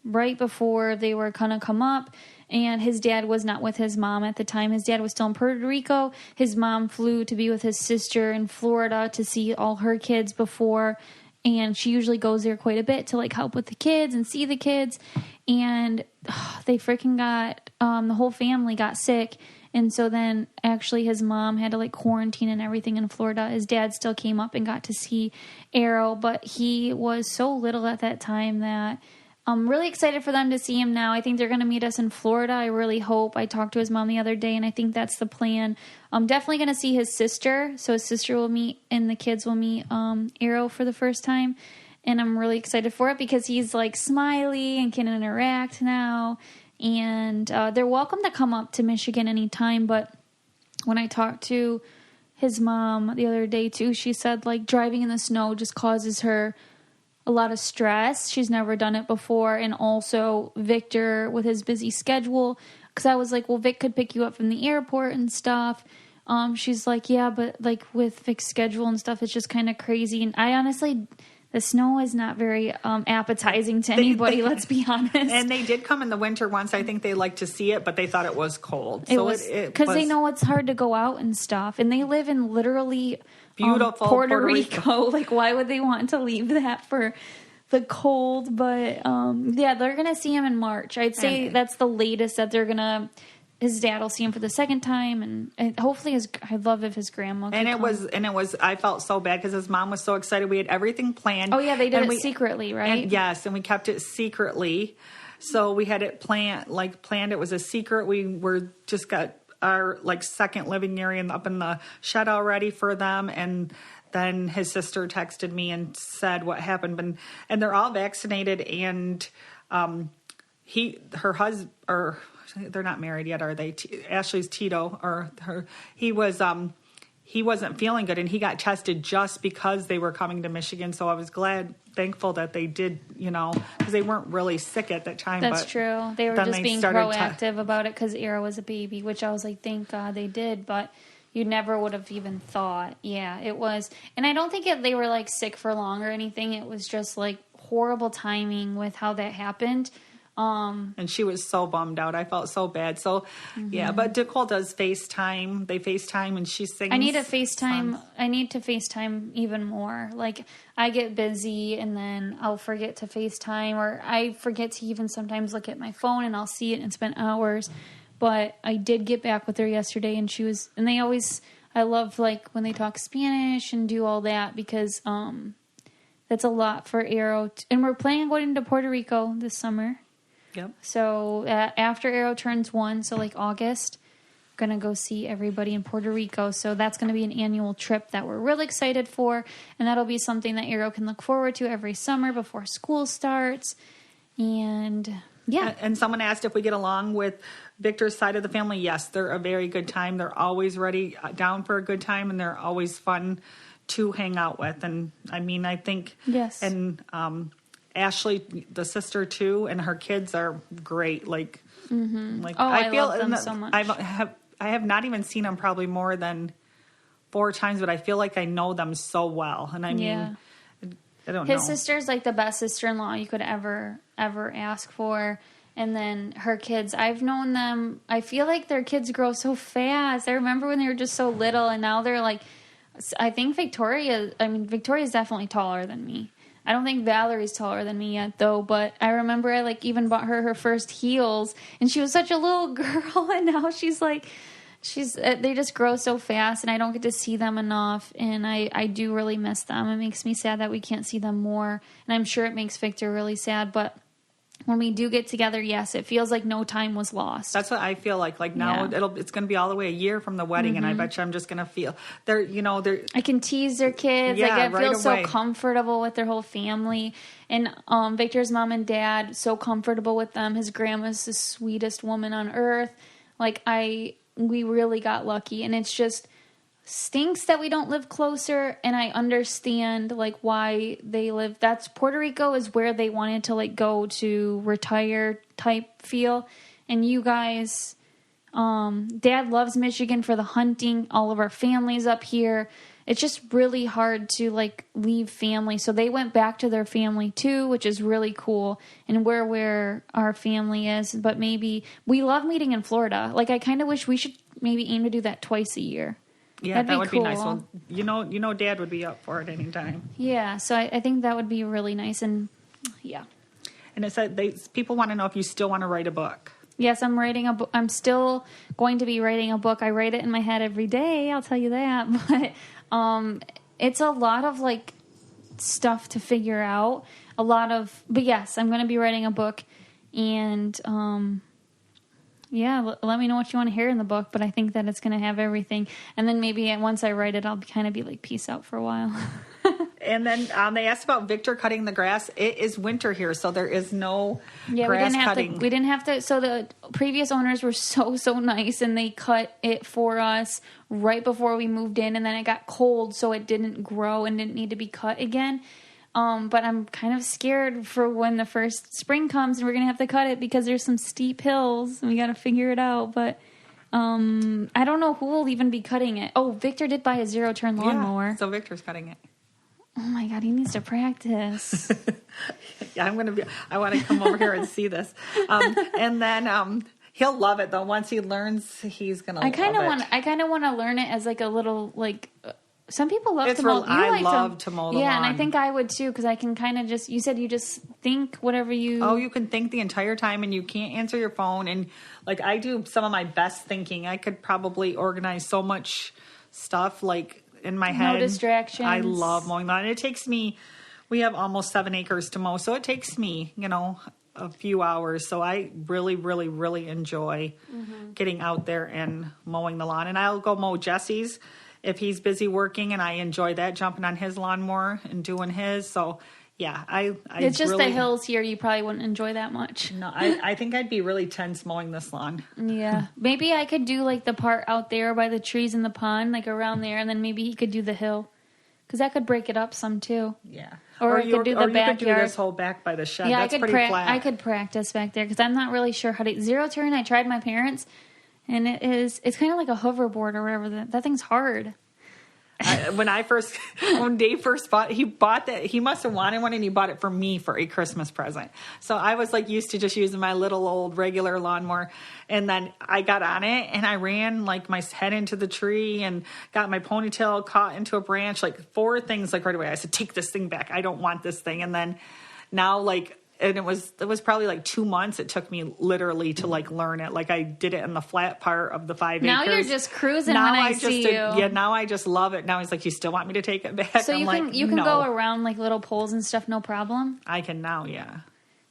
right before they were going to come up, and his dad was not with his mom at the time. His dad was still in Puerto Rico. His mom flew to be with his sister in Florida to see all her kids before, and she usually goes there quite a bit to like help with the kids and see the kids, and they freaking got, the whole family got sick. And so then actually his mom had to like quarantine and everything in Florida. His dad still came up and got to see Arrow, but he was so little at that time that I'm really excited for them to see him now. I think they're going to meet us in Florida. I really hope. I talked to his mom the other day, and I think that's the plan. I'm definitely going to see his sister. So his sister will meet, and the kids will meet Arrow for the first time. And I'm really excited for it because he's like smiley and can interact now. And they're welcome to come up to Michigan anytime. But when I talked to his mom the other day too, she said like driving in the snow just causes her a lot of stress. She's never done it before. And also Victor with his busy schedule, because I was like, well, Vic could pick you up from the airport and stuff. She's like, yeah, but like with Vic's schedule and stuff, it's just kind of crazy. And I honestly, the snow is not very appetizing to anybody, let's be honest. And they did come in the winter once. I think they liked to see it, but they thought it was cold. Because they know it's hard to go out and stuff. And they live in literally beautiful Puerto Rico. Like, why would they want to leave that for the cold? But, yeah, they're going to see him in March. I'd say that's the latest that they're going to... His dad will see him for the second time, and hopefully I'd love if his grandma could come. I felt so bad because his mom was so excited. We had everything planned. Oh yeah, they did it secretly, right? Yes, and we kept it secretly. So we had it planned. It was a secret. We were just got our second living area up in the shed already for them, and then his sister texted me and said what happened, and they're all vaccinated, and her husband, or they're not married yet, are they? Ashley's Tito, or her, he wasn't feeling good, and he got tested just because they were coming to Michigan. So I was thankful that they did, because they weren't really sick at that time. That's true. They were just being proactive about it because Era was a baby, which I was like, thank God they did. But you never would have even thought. Yeah, it was. And I don't think they were sick for long or anything. It was just horrible timing with how that happened. And she was so bummed out. I felt so bad. So, yeah, but Nicole does FaceTime. They FaceTime and she sings. I need to FaceTime even more. I get busy and then I'll forget to FaceTime, or I forget to even sometimes look at my phone and I'll see it and spend hours. But I did get back with her yesterday, and I love when they talk Spanish and do all that because, that's a lot for Arrow. And we're planning on going to Puerto Rico this summer. Yep. So after Arrow turns 1, so like August, going to go see everybody in Puerto Rico. So that's going to be an annual trip that we're really excited for. And that'll be something that Arrow can look forward to every summer before school starts. And yeah. And someone asked if we get along with Victor's side of the family. Yes, they're a very good time. They're always ready, down for a good time, and they're always fun to hang out with. And I mean, I think, yes. And Ashley, the sister too, and her kids are great. Like, like I love them so much. I have not even seen them probably more than 4 times, but I feel like I know them so well. And I mean, I don't know. His sister's like the best sister-in-law you could ever ask for. And then her kids, I've known them. I feel like their kids grow so fast. I remember when they were just so little, and now they're like, I think Victoria's definitely taller than me. I don't think Valerie's taller than me yet, though. But I remember I like even bought her first heels, and she was such a little girl, and now they just grow so fast, and I don't get to see them enough, and I do really miss them. It makes me sad that we can't see them more, and I'm sure it makes Victor really sad, but when we do get together, yes, it feels like no time was lost. That's what I feel like. Like now it's going to be all the way a year from the wedding, and I bet you I'm just going to feel they're. I can tease their kids. Yeah, like I right feel so away. comfortable with their whole family, and Victor's mom and dad, so comfortable with them. His grandma's the sweetest woman on earth. Like we really got lucky, and it's just stinks that we don't live closer, and I understand like why they live. That's Puerto Rico is where they wanted to like go to retire type feel, and you guys, Dad loves Michigan for the hunting. All of our families up here. It's just really hard to like leave family, so they went back to their family too, which is really cool, and where our family is. But maybe we love meeting in Florida. Like I kind of wish we should maybe aim to do that twice a year. Yeah, that would cool. be nice. Well, you know, Dad would be up for it anytime. Yeah, so I think that would be really nice, and yeah. And it said people want to know if you still want to write a book. Yes, I'm writing a book. I'm still going to be writing a book. I write it in my head every day. I'll tell you that, but it's a lot of like stuff to figure out. But yes, I'm going to be writing a book, and yeah, let me know what you want to hear in the book, but I think that it's going to have everything. And then maybe once I write it, I'll kind of be like, peace out for a while. And then they asked about Victor cutting the grass. It is winter here, so there is no grass cutting. We didn't have to. So the previous owners were so nice, and they cut it for us right before we moved in, and then it got cold, so it didn't grow and didn't need to be cut again. But I'm kind of scared for when the first spring comes and we're going to have to cut it because there's some steep hills and we got to figure it out. But I don't know who will even be cutting it. Oh, Victor did buy a 0-turn lawnmower. Yeah, so Victor's cutting it. Oh my God, he needs to practice. Yeah, I want to come over here and see this. And then he'll love it though. Once he learns, he's going to love it. I kind of want to learn it as like a little like... Some people love to mow. I love to mow the lawn. Yeah, and I think I would too, because I can kind of just... You said you just think whatever you... Oh, you can think the entire time, and you can't answer your phone. And like I do some of my best thinking. I could probably organize so much stuff like in my head. No distractions. I love mowing lawn. It takes me... We have almost 7 acres to mow, so it takes me, a few hours. So I really, really, really enjoy getting out there and mowing the lawn. And I'll go mow Jesse's if he's busy working, and I enjoy that, jumping on his lawnmower and doing his. So, yeah, it's just the hills here you probably wouldn't enjoy that much. No, I think I'd be really tense mowing this lawn. Yeah. Maybe I could do, like, the part out there by the trees in the pond, like, around there, and then maybe he could do the hill. Because that could break it up some, too. Yeah. Or I could do the backyard. You could do this whole back by the shed. Yeah, That's pretty flat. I could practice back there, because I'm not really sure how to... 0-turn, I tried my parents, and it's kind of like a hoverboard or whatever. That thing's hard. When Dave first he bought that, he must have wanted one, and he bought it for me for a Christmas present. So I was like used to just using my little old regular lawnmower, and then I got on it and I ran like my head into the tree and got my ponytail caught into a branch, like 4 things like right away. I said, take this thing back. I don't want this thing. And then now like And it was probably like 2 months. It took me literally to like learn it. Like I did it in the flat part of the 5 Now acres. you're just cruising when I see you. Yeah, now I just love it. Now he's like, you still want me to take it back? So you can no. go around like little poles and stuff, no problem? I can now, yeah.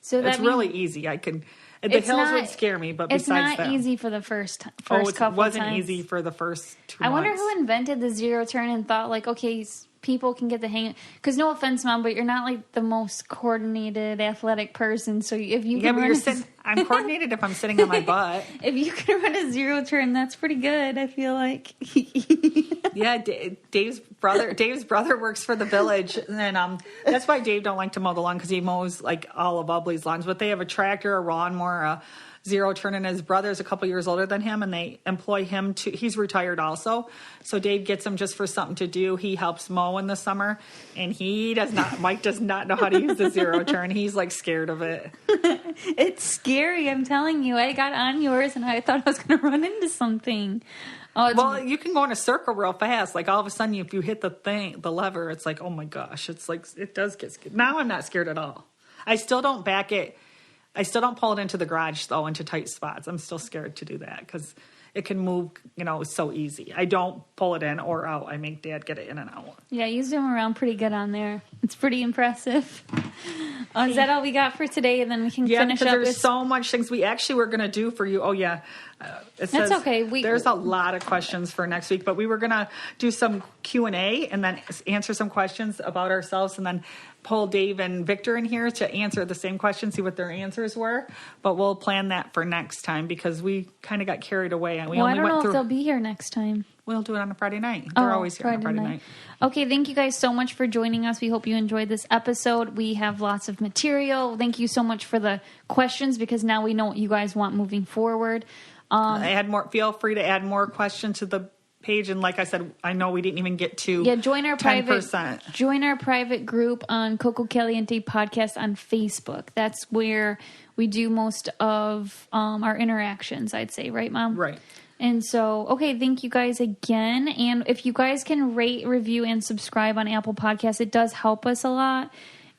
So it's really easy. I can. The hills would scare me, but besides that. It's not easy for the first couple times. It wasn't easy for the first 2 months. I wonder who invented the zero turn and thought like, okay, people can get the hang. Because no offense, Mom, but you're not like the most coordinated, athletic person. So if you can I'm coordinated if I'm sitting on my butt. If you can run a zero turn, that's pretty good. I feel like. Yeah, Dave's brother works for the village, and that's why Dave don't like to mow the lawn because he mows like all of Ubley's lawns. But they have a tractor, a lawnmower, a zero turn, and his brother's a couple years older than him, and they employ him to. He's retired also, so Dave gets him just for something to do. He helps mow in the summer, and Mike does not know how to use the zero turn. He's like scared of it. It's scary. I'm telling you. I got on yours, and I thought I was going to run into something. Well, you can go in a circle real fast. Like all of a sudden, if you hit the lever, it's like, oh my gosh! It's like it does get scared. Now I'm not scared at all. I still don't back it. I still don't pull it into the garage though, into tight spots. I'm still scared to do that because it can move, so easy. I don't pull it in or out. I make Dad get it in and out. Yeah, you zoom around pretty good on there. It's pretty impressive. Is that all we got for today? And then we can finish up. Yeah, there's so much things we actually were going to do for you. Oh, yeah. That's okay. There's a lot of questions for next week, but we were going to do some Q&A and then answer some questions about ourselves and then pull Dave and Victor in here to answer the same question, see what their answers were. But we'll plan that for next time because we kind of got carried away. And I don't know if they'll be here next time. We'll do it on a Friday night. They're always here on a Friday night. Okay, thank you guys so much for joining us. We hope you enjoyed this episode. We have lots of material. Thank you so much for the questions because now we know what you guys want moving forward. Feel free to add more questions to the page, and like I said, I know we didn't even get to join our 10%. Join our private group on Coco Caliente Podcast on Facebook. That's where we do most of our interactions, I'd say, right, Mom? Right. And so, okay, thank you guys again. And if you guys can rate, review, and subscribe on Apple Podcasts, it does help us a lot.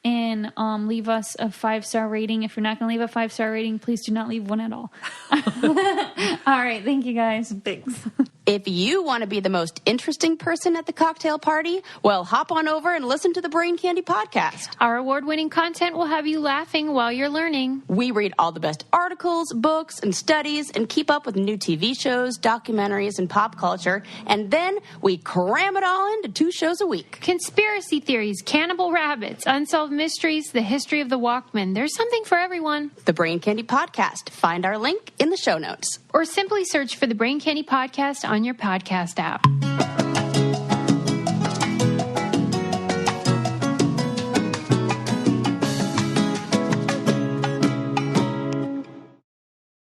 And leave us a 5-star rating. If you're not going to leave a 5-star rating, please do not leave one at all. All right, thank you guys. Thanks. If you want to be the most interesting person at the cocktail party, well, hop on over and listen to the Brain Candy Podcast. Our award-winning content will have you laughing while you're learning. We read all the best articles, books, and studies, and keep up with new TV shows, documentaries, and pop culture. And then we cram it all into 2 shows a week. Conspiracy theories, cannibal rabbits, unsolved mysteries, the history of the Walkman. There's something for everyone. The Brain Candy Podcast. Find our link in the show notes. Or simply search for the Brain Candy Podcast on your podcast app.